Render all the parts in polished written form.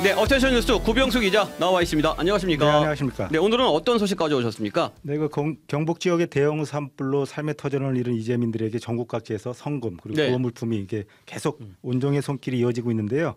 네, 어텐션 뉴스 구병수 기자 나와 있습니다. 안녕하십니까? 네, 안녕하십니까? 네, 오늘은 어떤 소식 가져오셨습니까? 네, 경북 지역의 대형 산불로 삶의 터전을 잃은 이재민들에게 전국 각지에서 성금 그리고 네. 구호 물품이 이게 계속 온종의 손길이 이어지고 있는데요.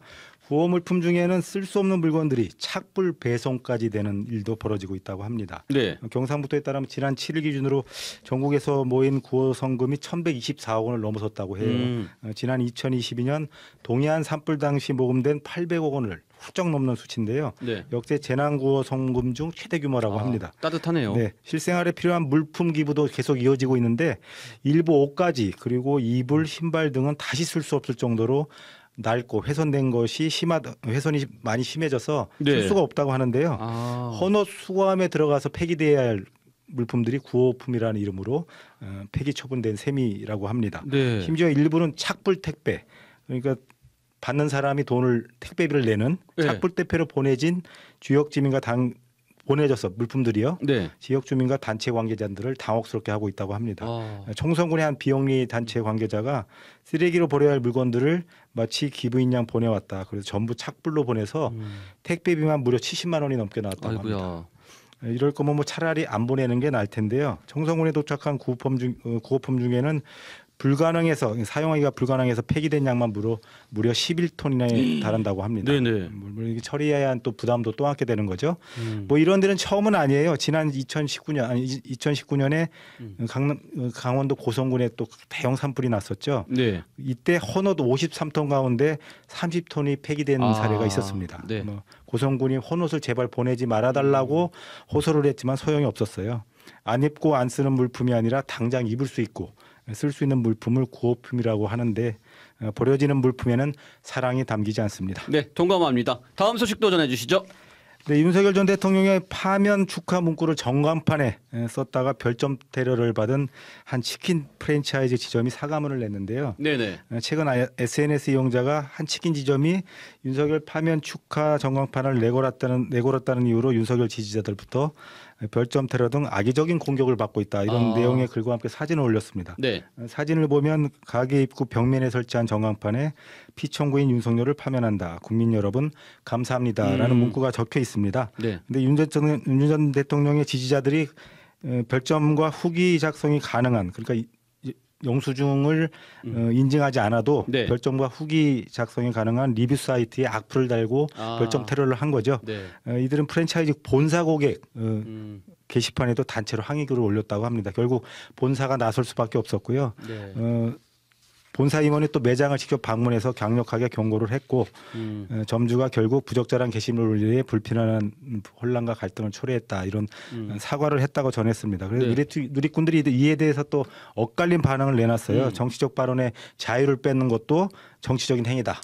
구호 물품 중에는 쓸 수 없는 물건들이 착불 배송까지 되는 일도 벌어지고 있다고 합니다. 네. 경상북도에 따르면 지난 7일 기준으로 전국에서 모인 구호 성금이 1,124억 원을 넘어섰다고 해요. 지난 2022년 동해안 산불 당시 모금된 800억 원을 훌쩍 넘는 수치인데요. 네. 역대 재난구호 성금 중 최대 규모라고 합니다. 따뜻하네요. 네, 실생활에 필요한 물품 기부도 계속 이어지고 있는데 일부 옷가지 그리고 이불, 신발 등은 다시 쓸 수 없을 정도로 낡고 훼손된 것이 훼손이 많이 심해져서 네. 쓸 수가 없다고 하는데요. 헌옷 수거함에 들어가서 폐기돼야 할 물품들이 구호품이라는 이름으로 폐기 처분된 셈이라고 합니다. 네. 심지어 일부는 착불 택배, 그러니까 받는 사람이 돈을 택배비를 내는 네. 착불 택배로 보내진 지역 주민과 보내져서 물품들이요. 네. 지역 주민과 단체 관계자들을 당혹스럽게 하고 있다고 합니다. 청성군의 한 비영리 단체 관계자가 쓰레기로 버려야 할 물건들을 마치 기부인 양 보내왔다. 그래서 전부 착불로 보내서 택배비만 무려 70만 원이 넘게 나왔다고 아이고야. 합니다. 이럴 거면 뭐 차라리 안 보내는 게 나을 텐데요. 청성군에 도착한 구호품 중에는 사용하기가 불가능해서 폐기된 양만 무려 11톤이나 달한다고 합니다. 네네. 이게 처리해야 한 또 부담도 또 안게 되는 거죠. 뭐 이런 데는 처음은 아니에요. 지난 2019년에 강원도 고성군에 또 대형 산불이 났었죠. 네. 이때 헌옷 53톤 가운데 30톤이 폐기된 사례가 있었습니다. 네. 고성군이 헌옷을 제발 보내지 말아달라고 호소를 했지만 소용이 없었어요. 안 입고 안 쓰는 물품이 아니라 당장 입을 수 있고 쓸 수 있는 물품을 구호품이라고 하는데 버려지는 물품에는 사랑이 담기지 않습니다. 네, 동감합니다. 다음 소식도 전해주시죠. 네, 윤석열 전 대통령의 파면 축하 문구를 전광판에 썼다가 별점 테러를 받은 한 치킨 프랜차이즈 지점이 사과문을 냈는데요. 네네. 최근 SNS 이용자가 한 치킨 지점이 윤석열 파면 축하 전광판을 내걸었다는 이유로 윤석열 지지자들부터 별점 테러 등 악의적인 공격을 받고 있다. 이런 내용의 글과 함께 사진을 올렸습니다. 네. 사진을 보면 가게 입구 벽면에 설치한 전광판에 피청구인 윤석열을 파면한다. 국민 여러분 감사합니다라는 문구가 적혀 있습니다. 네. 근데 윤 전 대통령의 지지자들이 별점과 후기 작성이 가능한 그러니까 영수증을 인증하지 않아도 네. 별점과 후기 작성이 가능한 리뷰 사이트에 악플을 달고 별점 테러를 한 거죠. 네. 이들은 프랜차이즈 본사 고객 게시판에도 단체로 항의글을 올렸다고 합니다. 결국 본사가 나설 수밖에 없었고요. 네. 본사 임원이 또 매장을 직접 방문해서 강력하게 경고를 했고 점주가 결국 부적절한 게시물을 위해 불필요한 혼란과 갈등을 초래했다 이런 사과를 했다고 전했습니다. 그래서 네. 누리꾼들이 이에 대해서 또 엇갈린 반응을 내놨어요. 정치적 발언에 자유를 뺏는 것도 정치적인 행위다.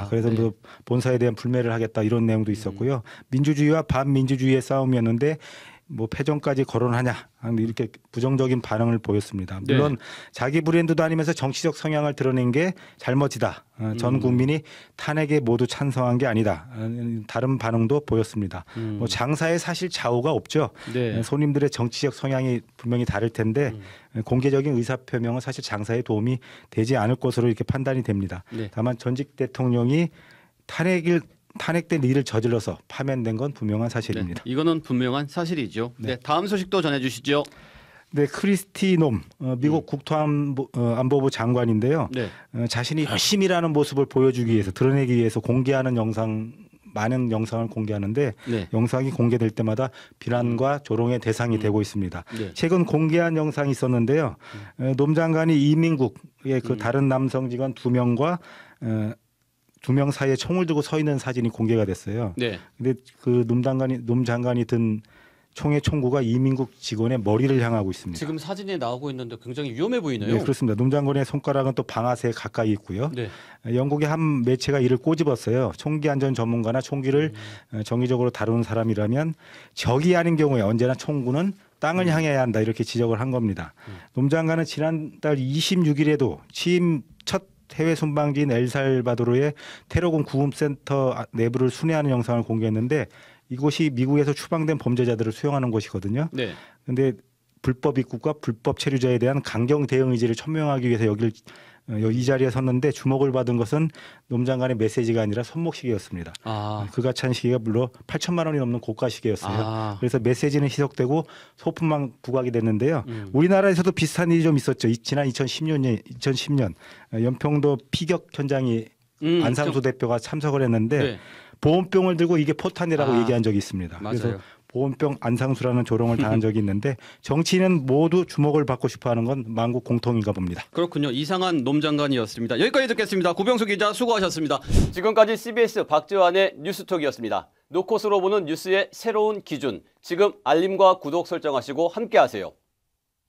그래서 네. 본사에 대한 불매를 하겠다 이런 내용도 있었고요. 민주주의와 반민주주의의 싸움이었는데 뭐 패전까지 거론하냐 이렇게 부정적인 반응을 보였습니다. 물론 자기 브랜드도 아니면서 정치적 성향을 드러낸 게 잘못이다. 전 국민이 탄핵에 모두 찬성한 게 아니다. 다른 반응도 보였습니다. 뭐 장사에 사실 좌우가 없죠. 네. 손님들의 정치적 성향이 분명히 다를 텐데 공개적인 의사표명은 사실 장사에 도움이 되지 않을 것으로 이렇게 판단이 됩니다. 네. 다만 전직 대통령이 탄핵된 일을 저질러서 파면된 건 분명한 사실입니다. 네. 이거는 분명한 사실이죠. 네. 다음 소식도 전해주시죠. 네, 크리스티 놈 미국 국토안보부 장관인데요. 네. 자신이 열심히 일하는 모습을 보여주기 위해서 드러내기 위해서 공개하는 많은 영상을 공개하는데 네. 영상이 공개될 때마다 비난과 조롱의 대상이 되고 있습니다. 네. 최근 공개한 영상이 있었는데요. 놈 장관이 이민국의 그 다른 남성 직원 2명과 2명 사이에 총을 들고 서 있는 사진이 공개가 됐어요. 네. 근데 그 놈 장관이 든 총의 총구가 이민국 직원의 머리를 향하고 있습니다. 지금 사진에 나오고 있는데 굉장히 위험해 보이네요. 네, 그렇습니다. 놈 장관의 손가락은 또 방아쇠에 가까이 있고요. 네. 영국의 한 매체가 이를 꼬집었어요. 총기 안전 전문가나 총기를 정기적으로 다루는 사람이라면 적이 아닌 경우에 언제나 총구는 땅을 향해야 한다 이렇게 지적을 한 겁니다. 놈 장관은 지난달 26일에도 취임 첫 해외 순방지인 엘살바도르의 테러군 구금센터 내부를 순회하는 영상을 공개했는데 이곳이 미국에서 추방된 범죄자들을 수용하는 곳이거든요. 네. 그런데 불법 입국과 불법 체류자에 대한 강경 대응 의지를 천명하기 위해서 여기를 이 자리에 섰는데 주목을 받은 것은 노 장관의 메시지가 아니라 손목시계였습니다. 그가 찬 시계가 물론 8천만 원이 넘는 고가 시계였어요. 그래서 메시지는 희석되고 소품만 부각이 됐는데요. 우리나라에서도 비슷한 일이 좀 있었죠. 지난 2010년 연평도 피격 현장이 안상수 대표가 참석을 했는데 네. 보온병을 들고 이게 포탄이라고 얘기한 적이 있습니다. 맞아요. 그래서 보온병 안상수라는 조롱을 당한 적이 있는데 정치인은 모두 주목을 받고 싶어하는 건 만국 공통인가 봅니다. 그렇군요. 이상한 노 장관이었습니다. 여기까지 듣겠습니다. 구병수 기자 수고하셨습니다. 지금까지 CBS 박지환의 뉴스톡이었습니다. 노컷으로 보는 뉴스의 새로운 기준. 지금 알림과 구독 설정하시고 함께하세요.